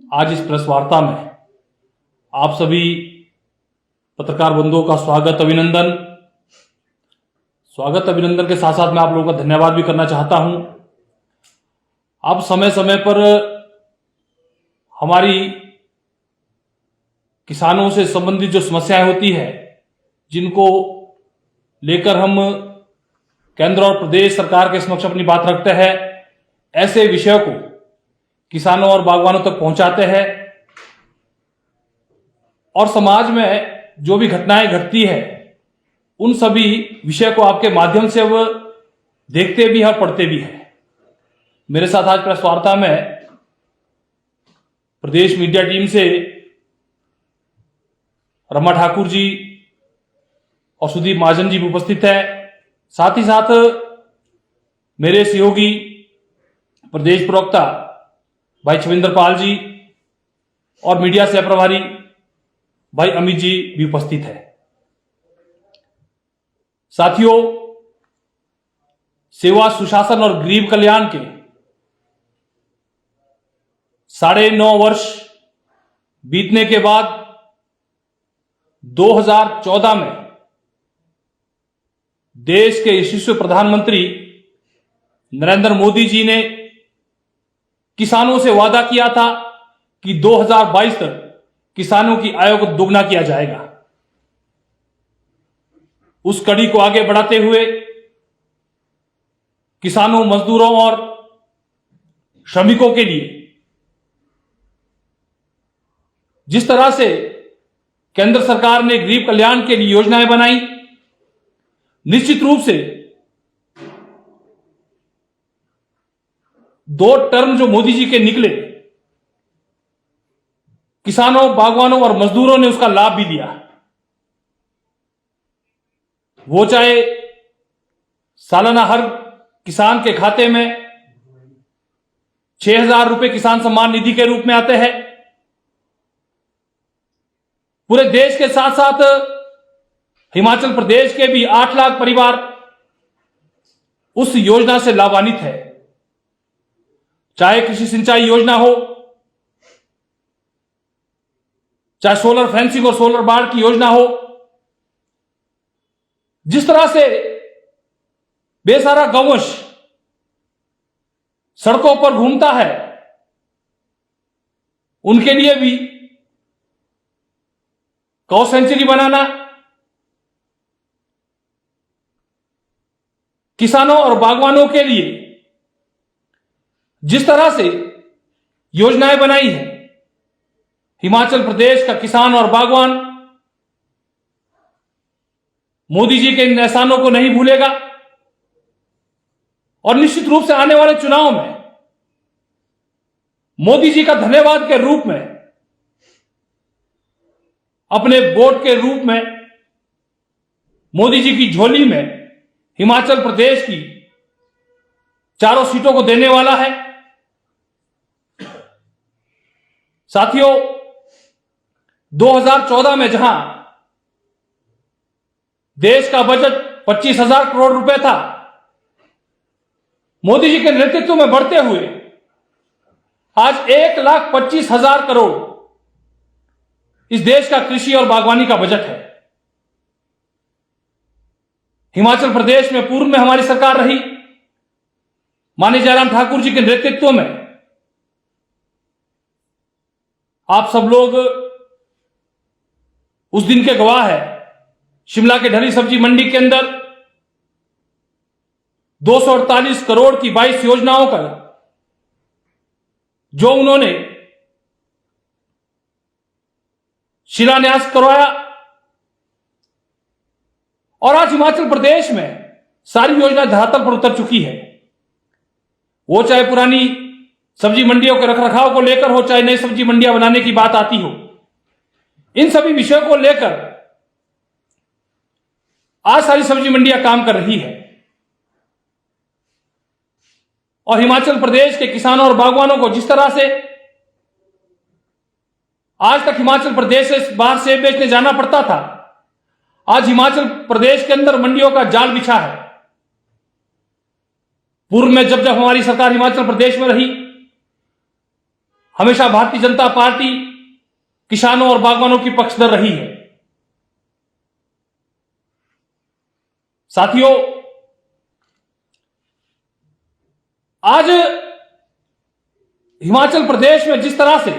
आज इस प्रेस वार्ता में आप सभी पत्रकार बंधुओं का स्वागत अभिनंदन के साथ साथ मैं आप लोगों का धन्यवाद भी करना चाहता हूं। अब समय समय पर हमारी किसानों से संबंधित जो समस्याएं होती है, जिनको लेकर हम केंद्र और प्रदेश सरकार के समक्ष अपनी बात रखते हैं, ऐसे विषयों को किसानों और बागवानों तक पहुंचाते हैं और समाज में जो भी घटनाएं घटती है उन सभी विषय को आपके माध्यम से वो देखते भी हैं और पढ़ते भी हैं। मेरे साथ आज प्रेस वार्ता में प्रदेश मीडिया टीम से रमा ठाकुर जी और सुदीप महाजन जी भी उपस्थित है। साथ ही साथ मेरे सहयोगी प्रदेश प्रवक्ता भाई छविंदर पाल जी और मीडिया सह प्रभारी भाई अमित जी भी उपस्थित है। साथियों, सेवा, सुशासन और गरीब कल्याण के 9.5 वर्ष बीतने के बाद 2014 में देश के यशस्वी प्रधानमंत्री नरेंद्र मोदी जी ने किसानों से वादा किया था कि 2022 तक किसानों की आय को दोगुना किया जाएगा। उस कड़ी को आगे बढ़ाते हुए किसानों, मजदूरों और श्रमिकों के लिए जिस तरह से केंद्र सरकार ने गरीब कल्याण के लिए योजनाएं बनाई, निश्चित रूप से 2 टर्म जो मोदी जी के निकले, किसानों, बागवानों और मजदूरों ने उसका लाभ भी लिया। वो चाहे सालाना हर किसान के खाते में 6,000 रुपए किसान सम्मान निधि के रूप में आते हैं। पूरे देश के साथ साथ हिमाचल प्रदेश के भी 8 लाख परिवार उस योजना से लाभान्वित है। चाहे कृषि सिंचाई योजना हो, चाहे सोलर फेंसिंग और सोलर बाढ़ की योजना हो, जिस तरह से बेसहारा गौवंश सड़कों पर घूमता है, उनके लिए भी गौ सेंचुरी बनाना, किसानों और बागवानों के लिए जिस तरह से योजनाएं बनाई है, हिमाचल प्रदेश का किसान और बागवान मोदी जी के इन एहसानों को नहीं भूलेगा और निश्चित रूप से आने वाले चुनाव में मोदी जी का धन्यवाद के रूप में, अपने वोट के रूप में मोदी जी की झोली में हिमाचल प्रदेश की 4 सीटों को देने वाला है। साथियों, 2014 में जहां देश का बजट 25,000 करोड़ रुपए था, मोदी जी के नेतृत्व में बढ़ते हुए आज 1,25,000 करोड़ इस देश का कृषि और बागवानी का बजट है। हिमाचल प्रदेश में पूर्व में हमारी सरकार रही, माननीय जयराम ठाकुर जी के नेतृत्व में। आप सब लोग उस दिन के गवाह है। शिमला के ढली सब्जी मंडी के अंदर 248 करोड़ की 22 योजनाओं का जो उन्होंने शिलान्यास करवाया और आज हिमाचल प्रदेश में सारी योजना धरातल पर उतर चुकी है। वो चाहे पुरानी सब्जी मंडियों के रखरखाव को लेकर हो, चाहे नई सब्जी मंडियां बनाने की बात आती हो, इन सभी विषयों को लेकर आज सारी सब्जी मंडियां काम कर रही है और हिमाचल प्रदेश के किसानों और बागवानों को जिस तरह से आज तक हिमाचल प्रदेश से बाहर सेब बेचने जाना पड़ता था, आज हिमाचल प्रदेश के अंदर मंडियों का जाल बिछा है। पूर्व में जब हमारी सरकार हिमाचल प्रदेश में रही, हमेशा भारतीय जनता पार्टी किसानों और बागवानों की पक्षधर रही है। साथियों, आज हिमाचल प्रदेश में जिस तरह से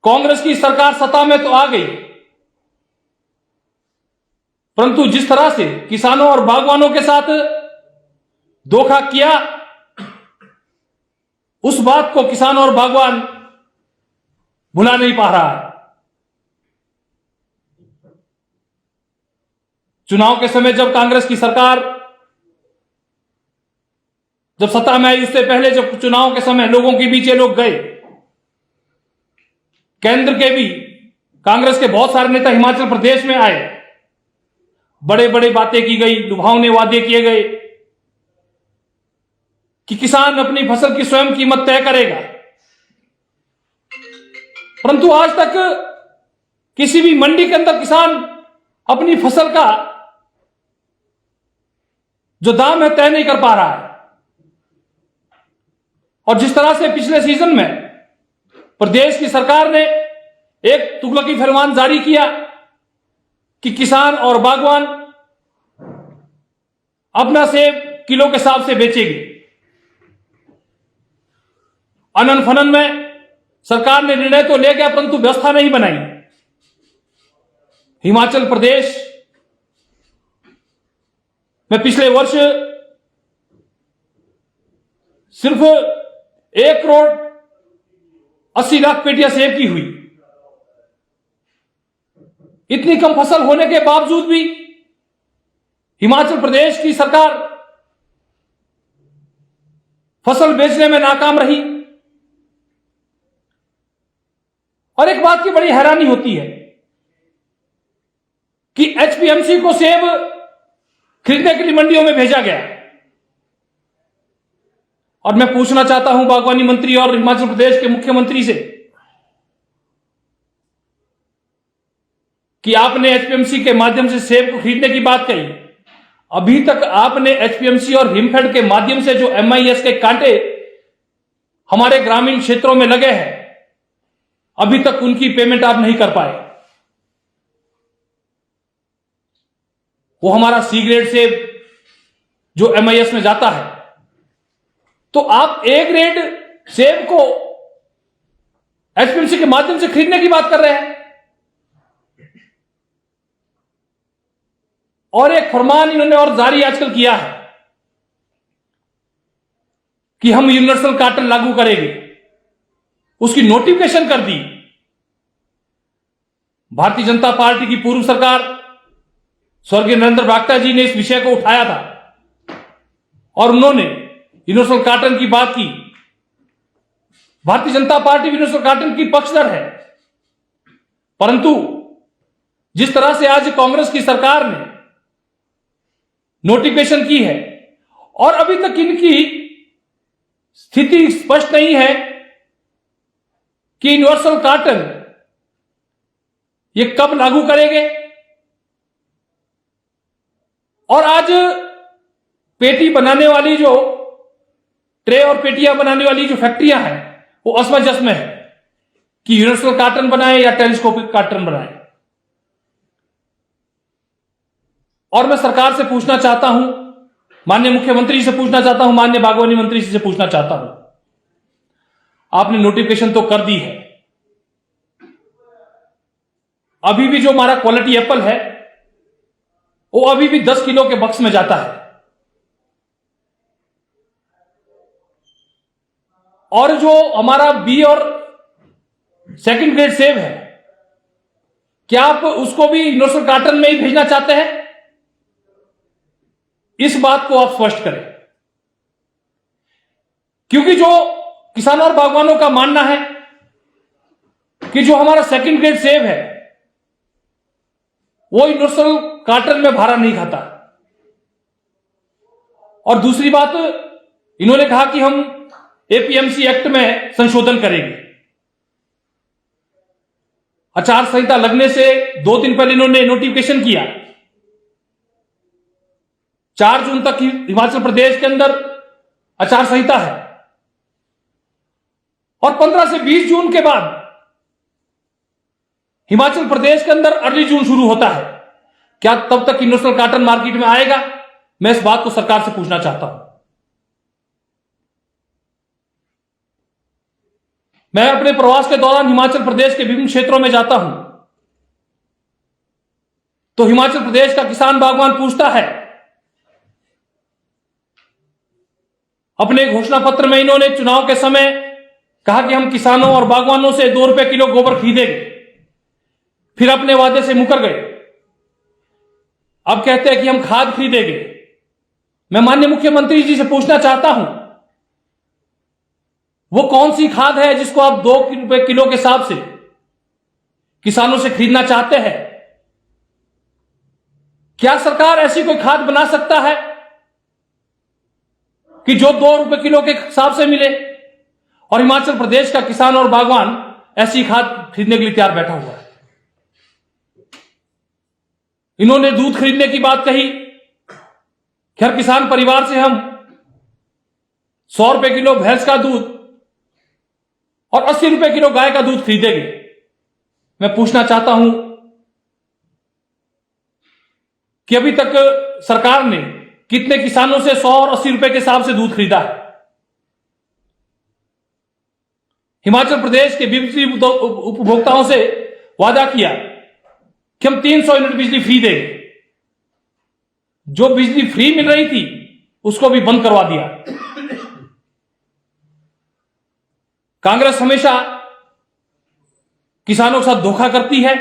कांग्रेस की सरकार सत्ता में तो आ गई, परंतु जिस तरह से किसानों और बागवानों के साथ धोखा किया, उस बात को किसान और बागवान भुला नहीं पा रहा है। चुनाव के समय जब कांग्रेस की सरकार जब सत्ता में आई, उससे पहले जब चुनाव के समय लोगों के बीच ये लोग गए, केंद्र के भी कांग्रेस के बहुत सारे नेता हिमाचल प्रदेश में आए, बड़े बड़े बातें की गई, लुभावने वादे किए गए कि किसान अपनी फसल की स्वयं कीमत तय करेगा, परंतु आज तक किसी भी मंडी के अंदर किसान अपनी फसल का जो दाम है तय नहीं कर पा रहा है। और जिस तरह से पिछले सीजन में प्रदेश की सरकार ने एक तुगलकी फरमान जारी किया कि किसान और बागवान अपना सेब किलो के हिसाब से बेचेगी, अनन फनन में सरकार ने निर्णय तो ले गया, परंतु व्यवस्था नहीं बनाई। हिमाचल प्रदेश में पिछले वर्ष सिर्फ 1,80,00,000 पेटियां सेब की हुई। इतनी कम फसल होने के बावजूद भी हिमाचल प्रदेश की सरकार फसल बेचने में नाकाम रही। और एक बात की बड़ी हैरानी होती है कि एचपीएमसी को सेब खरीदने के लिए मंडियों में भेजा गया। और मैं पूछना चाहता हूं बागवानी मंत्री और हिमाचल प्रदेश के मुख्यमंत्री से कि आपने एचपीएमसी के माध्यम से सेब को खरीदने की बात कही, अभी तक आपने एचपीएमसी और हिमफेड के माध्यम से जो एमआईएस के कांटे हमारे ग्रामीण क्षेत्रों में लगे हैं, अभी तक उनकी पेमेंट आप नहीं कर पाए। वो हमारा सी ग्रेड सेब जो एमआईएस में जाता है, तो आप ए ग्रेड सेब को एचपीएमसी के माध्यम से खरीदने की बात कर रहे हैं। और एक फरमान इन्होंने और जारी आजकल किया है कि हम यूनिवर्सल कार्टन लागू करेंगे, उसकी नोटिफिकेशन कर दी। भारतीय जनता पार्टी की पूर्व सरकार स्वर्गीय नरेंद्र बरागटा जी ने इस विषय को उठाया था और उन्होंने यूनिवर्सल कार्टन की बात की। Bharatiya Janata party universal carton की पक्षधर है, परंतु जिस तरह से आज कांग्रेस की सरकार ने नोटिफिकेशन की है और अभी तक इनकी स्थिति स्पष्ट नहीं है कि यूनिवर्सल कार्टन ये कब लागू करेंगे। और आज पेटी बनाने वाली जो ट्रे और पेटियां बनाने वाली जो फैक्ट्रियां हैं, वो असमंजस में है कि यूनिवर्सल कार्टन बनाए या टेलीस्कोपिक कार्टन बनाए। और मैं सरकार से पूछना चाहता हूं, माननीय मुख्यमंत्री से पूछना चाहता हूं, माननीय बागवानी मंत्री से पूछना चाहता हूं, आपने नोटिफिकेशन तो कर दी है, अभी भी जो हमारा क्वालिटी एप्पल है वो अभी भी 10 किलो के बक्स में जाता है। और जो हमारा बी और सेकंड ग्रेड सेब है, क्या आप उसको भी यूनिवर्सल कार्टन में ही भेजना चाहते हैं? इस बात को आप स्पष्ट करें, क्योंकि जो किसानों और बागवानों का मानना है कि जो हमारा सेकंड ग्रेड सेब है वो यूनिवर्सल कार्टन में भारा नहीं खाता। और दूसरी बात, इन्होंने कहा कि हम एपीएमसी एक्ट में संशोधन करेंगे। आचार संहिता लगने से 2 दिन पहले इन्होंने नोटिफिकेशन किया। 4 जून तक हिमाचल प्रदेश के अंदर आचार संहिता है, और 15 से 20 जून के बाद हिमाचल प्रदेश के अंदर अर्ली जून शुरू होता है। क्या तब तक यूनिवर्सल कॉटन मार्केट में आएगा? मैं इस बात को सरकार से पूछना चाहता हूं। मैं अपने प्रवास के दौरान हिमाचल प्रदेश के विभिन्न क्षेत्रों में जाता हूं तो हिमाचल प्रदेश का किसान बागवान पूछता है, अपने घोषणा पत्र में इन्होंने चुनाव के समय कहा कि हम किसानों और बागवानों से 2 रुपए किलो गोबर खरीदेंगे, फिर अपने वादे से मुकर गए। अब कहते हैं कि हम खाद खरीदेंगे। मैं माननीय मुख्यमंत्री जी से पूछना चाहता हूं, वो कौन सी खाद है जिसको आप 2 रुपए किलो के हिसाब से किसानों से खरीदना चाहते हैं? क्या सरकार ऐसी कोई खाद बना सकता है कि जो 2 रुपए किलो के हिसाब से मिले? और हिमाचल प्रदेश का किसान और बागवान ऐसी खाद खरीदने के लिए तैयार बैठा हुआ है। इन्होंने दूध खरीदने की बात कही। खैर, किसान परिवार से हम 100 रुपए किलो भैंस का दूध और 80 रुपए किलो गाय का दूध खरीदेंगे। मैं पूछना चाहता हूं कि अभी तक सरकार ने कितने किसानों से 100 और 80 रुपए के हिसाब से दूध खरीदा है? हिमाचल प्रदेश के बिजली उपभोक्ताओं से वादा किया कि हम 300 यूनिट बिजली फ्री देंगे। जो बिजली फ्री मिल रही थी उसको भी बंद करवा दिया। कांग्रेस हमेशा किसानों के साथ धोखा करती है।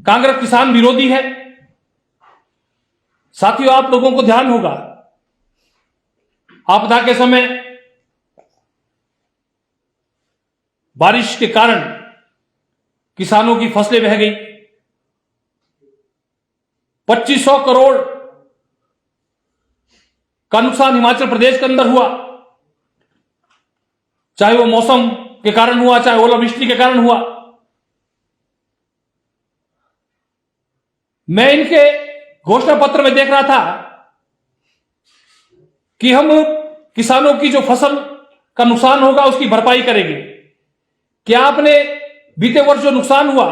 कांग्रेस किसान विरोधी है। साथियों, आप लोगों को ध्यान होगा, आपदा के समय बारिश के कारण किसानों की फसलें बह गई। 2500 करोड़ का नुकसान हिमाचल प्रदेश के अंदर हुआ, चाहे वो मौसम के कारण हुआ, चाहे ओलावृष्टि के कारण हुआ। मैं इनके घोषणा पत्र में देख रहा था कि हम किसानों की जो फसल का नुकसान होगा उसकी भरपाई करेंगे। क्या आपने बीते वर्ष जो नुकसान हुआ,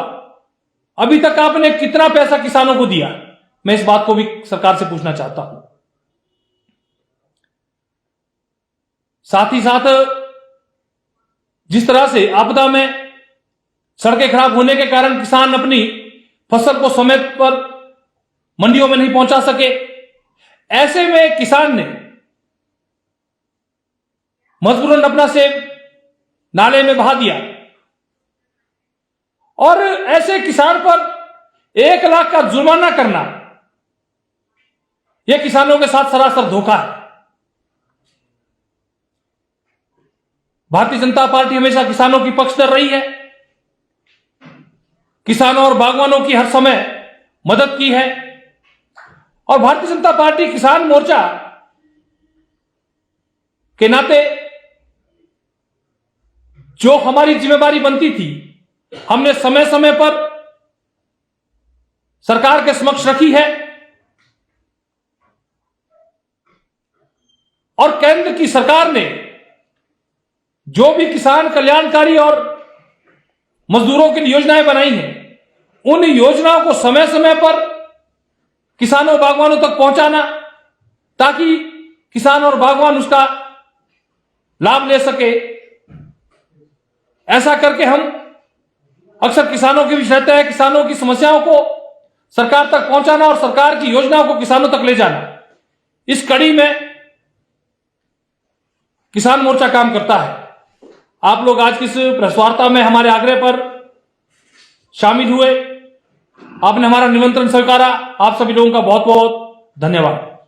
अभी तक आपने कितना पैसा किसानों को दिया? मैं इस बात को भी सरकार से पूछना चाहता हूं। साथ ही साथ जिस तरह से आपदा में सड़कें खराब होने के कारण किसान अपनी फसल को समय पर मंडियों में नहीं पहुंचा सके, ऐसे में किसान ने मजबूरन अपना सेब नाले में बहा दिया और ऐसे किसान पर 1 लाख का जुर्माना करना, यह किसानों के साथ सरासर धोखा है। भारतीय जनता पार्टी हमेशा किसानों की पक्षधर रही है, किसानों और बागवानों की हर समय मदद की है और भारतीय जनता पार्टी किसान मोर्चा के नाते जो हमारी जिम्मेदारी बनती थी, हमने समय समय पर सरकार के समक्ष रखी है और केंद्र की सरकार ने जो भी किसान कल्याणकारी और मजदूरों के लिए योजनाएं बनाई हैं, उन योजनाओं को समय समय पर किसानों बागवानों तक पहुंचाना ताकि किसान और बागवान उसका लाभ ले सके। ऐसा करके हम अक्सर किसानों के बीच रहते हैं, किसानों की समस्याओं को सरकार तक पहुंचाना और सरकार की योजनाओं को किसानों तक ले जाना, इस कड़ी में किसान मोर्चा काम करता है। आप लोग आज किस प्रेस वार्ता में हमारे आग्रह पर शामिल हुए, आपने हमारा निमंत्रण स्वीकारा, आप सभी लोगों का बहुत बहुत धन्यवाद।